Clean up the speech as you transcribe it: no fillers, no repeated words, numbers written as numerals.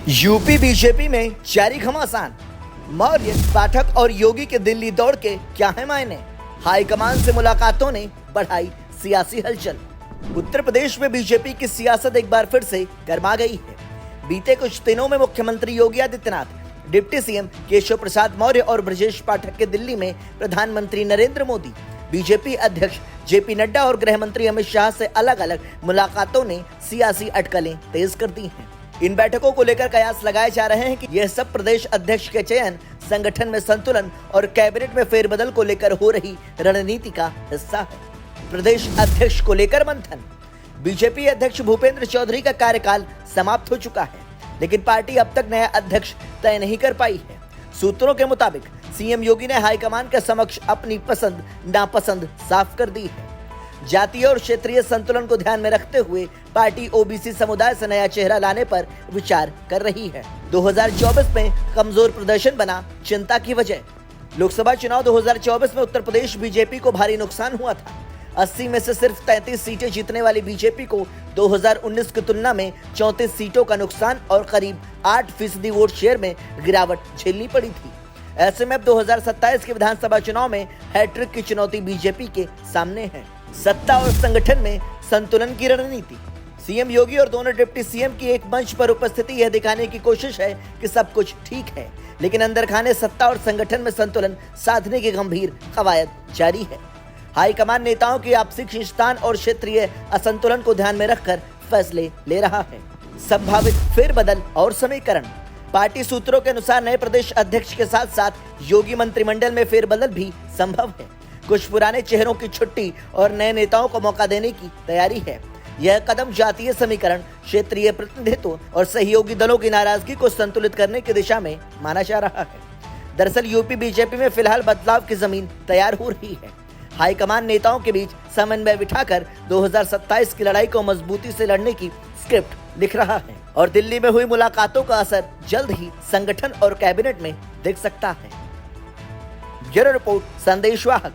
UP BJP में जारी घमासान। मौर्य, पाठक और योगी के दिल्ली दौड़ के क्या है मायने? हाईकमान से मुलाकातों ने बढ़ाई सियासी हलचल। उत्तर प्रदेश में बीजेपी की सियासत एक बार फिर से गर्मा गई है। बीते कुछ दिनों में मुख्यमंत्री योगी आदित्यनाथ, डिप्टी सीएम केशव प्रसाद मौर्य और ब्रजेश पाठक के दिल्ली में प्रधानमंत्री नरेंद्र मोदी, बीजेपी अध्यक्ष जेपी नड्डा और गृह मंत्री अमित शाह से अलग अलग मुलाकातों ने सियासी अटकलें तेज कर दी हैं। इन बैठकों को लेकर कयास लगाए जा रहे हैं कि यह सब प्रदेश अध्यक्ष के चयन, संगठन में संतुलन और कैबिनेट में फेरबदल को लेकर हो रही रणनीति का हिस्सा है। प्रदेश अध्यक्ष को लेकर मंथन। बीजेपी अध्यक्ष भूपेंद्र चौधरी का कार्यकाल समाप्त हो चुका है, लेकिन पार्टी अब तक नया अध्यक्ष तय नहीं कर पाई है। सूत्रों के मुताबिक सीएम योगी ने हाईकमान के समक्ष अपनी पसंद नापसंद साफ कर दी है। जातीय और क्षेत्रीय संतुलन को ध्यान में रखते हुए पार्टी ओबीसी समुदाय से नया चेहरा लाने पर विचार कर रही है। 2024 में कमजोर प्रदर्शन बना चिंता की वजह। लोकसभा चुनाव 2024 में उत्तर प्रदेश बीजेपी को भारी नुकसान हुआ था। 80 में से सिर्फ 33 सीटें जीतने वाली बीजेपी को 2019 की तुलना में 34 सीटों का नुकसान और करीब 8% वोट शेयर में गिरावट झेलनी पड़ी थी। ऐसे में अब 2027 के विधानसभा चुनाव में हैट्रिक की चुनौती बीजेपी के सामने है। सत्ता और संगठन में संतुलन की रणनीति। सीएम योगी और दोनों डिप्टी सीएम की एक मंच पर उपस्थिति यह दिखाने की कोशिश है कि सब कुछ ठीक है, लेकिन अंदर खाने सत्ता और संगठन में संतुलन साधने की गंभीर कवायद जारी है। हाईकमान नेताओं की आपसी खींचतान और क्षेत्रीय असंतुलन को ध्यान में रखकर फैसले ले रहा है। संभावित फेरबदल और समीकरण। पार्टी सूत्रों के अनुसार नए प्रदेश अध्यक्ष के साथ साथ योगी मंत्रिमंडल में फेरबदल भी संभव है। कुछ पुराने चेहरों की छुट्टी और नए नेताओं को मौका देने की तैयारी है। यह कदम जातीय समीकरण, क्षेत्रीय प्रतिनिधित्व और सहयोगी दलों की नाराजगी को संतुलित करने की दिशा में माना जा रहा है। दरअसल यूपी बीजेपी में फिलहाल बदलाव की जमीन तैयार हो रही है। हाईकमान नेताओं के बीच समन्वय बिठाकर 2027 की लड़ाई को मजबूती से लड़ने की स्क्रिप्ट लिख रहा है और दिल्ली में हुई मुलाकातों का असर जल्द ही संगठन और कैबिनेट में दिख सकता है। Bureau report, संदेशवाहक।